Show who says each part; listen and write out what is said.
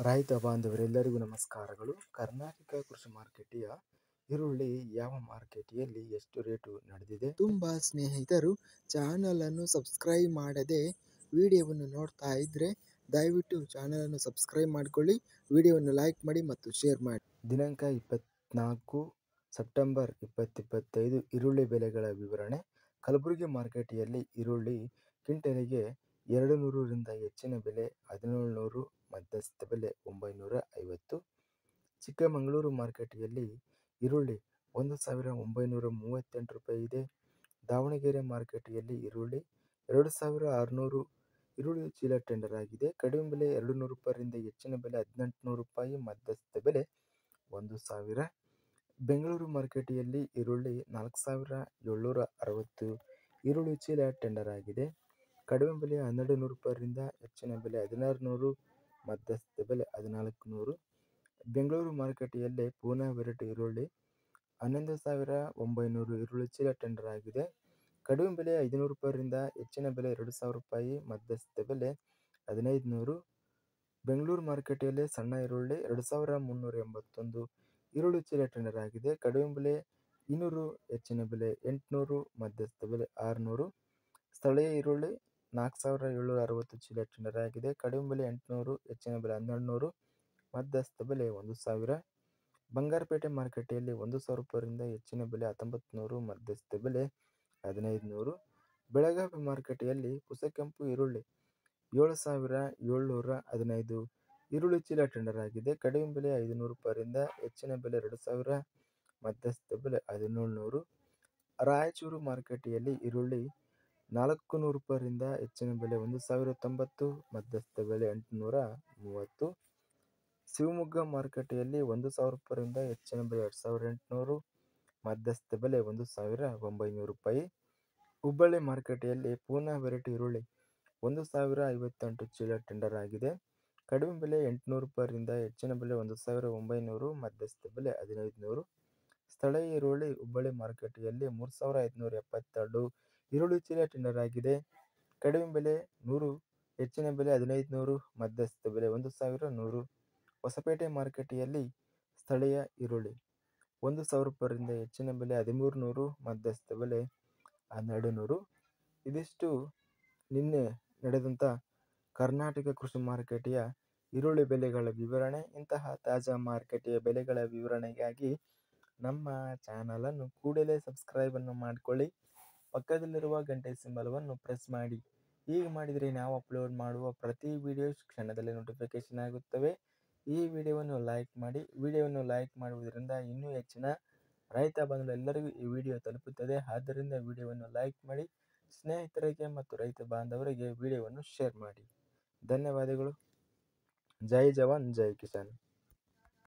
Speaker 1: ರೈತ ಬಾಂಧವರೆಲ್ಲರಿಗೂ ನಮಸ್ಕಾರಗಳು. ಕರ್ನಾಟಕ ಕೃಷಿ ಮಾರುಕಟ್ಟೆಯ ಈರುಳ್ಳಿ ಯಾವ ಮಾರುಕಟ್ಟೆಯಲ್ಲಿ ಎಷ್ಟು ರೇಟು ನಡೆದಿದೆ?
Speaker 2: ತುಂಬ ಸ್ನೇಹಿತರು ಚಾನಲನ್ನು ಸಬ್ಸ್ಕ್ರೈಬ್ ಮಾಡದೆ ವಿಡಿಯೋವನ್ನು ನೋಡ್ತಾ ಇದ್ದರೆ ದಯವಿಟ್ಟು ಚಾನಲನ್ನು ಸಬ್ಸ್ಕ್ರೈಬ್ ಮಾಡಿಕೊಳ್ಳಿ, ವಿಡಿಯೋವನ್ನು ಲೈಕ್ ಮಾಡಿ ಮತ್ತು ಶೇರ್ ಮಾಡಿ.
Speaker 1: ದಿನಾಂಕ 24 ಸೆಪ್ಟೆಂಬರ್ 2025 ಈರುಳ್ಳಿ ಬೆಲೆಗಳ ವಿವರಣೆ. ಕಲಬುರಗಿ ಮಾರುಕಟ್ಟೆಯಲ್ಲಿ ಈರುಳ್ಳಿ ಕ್ವಿಂಟಲಿಗೆ 200 ರಿಂದ ಹೆಚ್ಚಿನ ಬೆಲೆ 1700, ಮಧ್ಯಸ್ಥ ಬೆಲೆ 950. ಚಿಕ್ಕಮಗಳೂರು ಮಾರುಕಟ್ಟೆಯಲ್ಲಿ ಈರುಳ್ಳಿ 1938 ರೂಪಾಯಿ ಇದೆ. ದಾವಣಗೆರೆ ಮಾರುಕಟ್ಟೆಯಲ್ಲಿ ಈರುಳ್ಳಿ 2600 ಈರುಳ್ಳಿ ಚೀಲ ಟೆಂಡರ್ ಆಗಿದೆ. ಕಡಿಮೆ ಬೆಲೆ 200 ರೂಪಾಯಿಯಿಂದ ಹೆಚ್ಚಿನ ಬೆಲೆ 1800 ರೂಪಾಯಿ, ಮಧ್ಯಸ್ಥ ಬೆಲೆ 1000. ಬೆಂಗಳೂರು ಮಾರುಕಟ್ಟೆಯಲ್ಲಿ ಈರುಳ್ಳಿ 4760 ಈರುಳ್ಳಿ ಚೀಲ ಟೆಂಡರ್ ಆಗಿದೆ. ಕಡಿಮೆ ಬೆಲೆ 1200 ರೂಪಾಯಿಯಿಂದ ಹೆಚ್ಚಿನ ಬೆಲೆ 1600, ಮಧ್ಯಸ್ಥ ಬೆಲೆ 1400. ಬೆಂಗಳೂರು ಮಾರುಕಟ್ಟೆಯಲ್ಲಿ ಪೂನಾ ವೆರೈಟಿ ಈರುಳ್ಳಿ 11900 ಈರುಳ್ಳಿ ಚೀಲ ಟೆಂಡರ್ ಆಗಿದೆ. ಕಡಿಮೆ ಬೆಲೆ 500 ರೂಪಾಯಿಯಿಂದ ಹೆಚ್ಚಿನ ಬೆಲೆ 2000 ರೂಪಾಯಿ, ಮಧ್ಯಸ್ಥ ಬೆಲೆ 1500. ಬೆಂಗಳೂರು ಮಾರುಕಟ್ಟೆಯಲ್ಲಿ ಸಣ್ಣ ಈರುಳ್ಳಿ 2381 ಈರುಳ್ಳಿ ಚೀಲ ಟೆಂಡರ್ ಆಗಿದೆ. ಕಡಿಮೆ ಬೆಲೆ 200, ಹೆಚ್ಚಿನ ಬೆಲೆ 800, ಮಧ್ಯಸ್ಥ ಬೆಲೆ 600. ಸ್ಥಳೀಯ ಈರುಳ್ಳಿ 4760 ಚೀಲ ಟೆಂಡರ್ ಆಗಿದೆ. ಕಡಿಮೆ ಬೆಲೆ 800, ಹೆಚ್ಚಿನ ಬೆಲೆ 1200, ಮಧ್ಯಸ್ಥ ಬೆಲೆ 1000. ಬಂಗಾರಪೇಟೆ ಮಾರುಕಟ್ಟೆಯಲ್ಲಿ 1000 ರೂಪಾಯಿಯಿಂದ ಹೆಚ್ಚಿನ ಬೆಲೆ 1900, ಮಧ್ಯಸ್ಥ ಬೆಲೆ 1500. ಬೆಳಗಾವಿ ಮಾರುಕಟ್ಟೆಯಲ್ಲಿ ಕುಸಕೆಂಪು ಈರುಳ್ಳಿ 7715 ಈರುಳ್ಳಿ ಚೀಲ ಟೆಂಡರ್ ಆಗಿದೆ. ಕಡಿಮೆ ಬೆಲೆ 500 ರೂಪಾಯಿಯಿಂದ ಹೆಚ್ಚಿನ ಬೆಲೆ 2000, ಮಧ್ಯಸ್ಥ ಬೆಲೆ 1700. ರಾಯಚೂರು ಮಾರುಕಟ್ಟೆಯಲ್ಲಿ ಈರುಳ್ಳಿ 400 ರೂಪಾಯಿಯಿಂದ ಹೆಚ್ಚಿನ ಬೆಲೆ 1090, ಮಧ್ಯಸ್ಥ ಬೆಲೆ 830. ಶಿವಮೊಗ್ಗ ಮಾರುಕಟ್ಟೆಯಲ್ಲಿ 1000 ರೂಪಾಯಿಯಿಂದ ಹೆಚ್ಚಿನ ಬೆಲೆ 2800, ಮಧ್ಯಸ್ಥ ಬೆಲೆ 1900 ರೂಪಾಯಿ. ಹುಬ್ಬಳ್ಳಿ ಮಾರುಕಟ್ಟೆಯಲ್ಲಿ ಪೂನಾ ವೆರೈಟಿ ಈರುಳ್ಳಿ 1058 ಚೀಲ ಟೆಂಡರ್ ಆಗಿದೆ. ಕಡಿಮೆ ಬೆಲೆ 800 ರೂಪಾಯಿಯಿಂದ ಹೆಚ್ಚಿನ ಬೆಲೆ 1900, ಮಧ್ಯಸ್ಥ ಬೆಲೆ 1500. ಸ್ಥಳೀಯ ಈರುಳ್ಳಿ ಹುಬ್ಬಳ್ಳಿ ಮಾರುಕಟ್ಟೆಯಲ್ಲಿ 3572 ಈರುಳ್ಳಿ ಚೀಲ ಟೆಂಡರ್ ಆಗಿದೆ. ಕಡಿಮೆ ಬೆಲೆ 100, ಹೆಚ್ಚಿನ ಬೆಲೆ 1500, ಮಧ್ಯಸ್ಥ ಬೆಲೆ 1100. ಹೊಸಪೇಟೆ ಮಾರುಕಟ್ಟೆಯಲ್ಲಿ ಸ್ಥಳೀಯ ಈರುಳ್ಳಿ 1000 ರೂಪಾಯಿಯಿಂದ ಹೆಚ್ಚಿನ ಬೆಲೆ 1300, ಮಧ್ಯಸ್ಥ ಬೆಲೆ 1200. ಇದಿಷ್ಟು ನಿನ್ನೆ ನಡೆದಂಥ ಕರ್ನಾಟಕ ಕೃಷಿ ಮಾರುಕಟ್ಟೆಯ ಈರುಳ್ಳಿ ಬೆಲೆಗಳ ವಿವರಣೆ. ಇಂತಹ ತಾಜಾ ಮಾರುಕಟ್ಟೆಯ ಬೆಲೆಗಳ ವಿವರಣೆಗಾಗಿ ನಮ್ಮ ಚಾನಲನ್ನು ಕೂಡಲೇ ಸಬ್ಸ್ಕ್ರೈಬನ್ನು ಮಾಡಿಕೊಳ್ಳಿ. ಪಕ್ಕದಲ್ಲಿರುವ ಗಂಟೆ ಸಿಂಬಲವನ್ನು ಪ್ರೆಸ್ ಮಾಡಿ. ಹೀಗೆ ಮಾಡಿದರೆ ನಾವು ಅಪ್ಲೋಡ್ ಮಾಡುವ ಪ್ರತಿ ವಿಡಿಯೋ ಕ್ಷಣದಲ್ಲಿ ನೋಟಿಫಿಕೇಶನ್ ಆಗುತ್ತವೆ. ಈ ವಿಡಿಯೋವನ್ನು ಲೈಕ್ ಮಾಡಿ. ವಿಡಿಯೋವನ್ನು ಲೈಕ್ ಮಾಡುವುದರಿಂದ ಇನ್ನೂ ಹೆಚ್ಚಿನ ರೈತ ಬಾಂಧವರೆಲ್ಲರಿಗೂ ಈ ವಿಡಿಯೋ ತಲುಪುತ್ತದೆ. ಆದ್ದರಿಂದ ವಿಡಿಯೋವನ್ನು ಲೈಕ್ ಮಾಡಿ, ಸ್ನೇಹಿತರಿಗೆ ಮತ್ತು ರೈತ ಬಾಂಧವರಿಗೆ ವಿಡಿಯೋವನ್ನು ಶೇರ್ ಮಾಡಿ. ಧನ್ಯವಾದಗಳು. ಜೈ ಜವಾನ್, ಜೈ ಕಿಸಾನ್.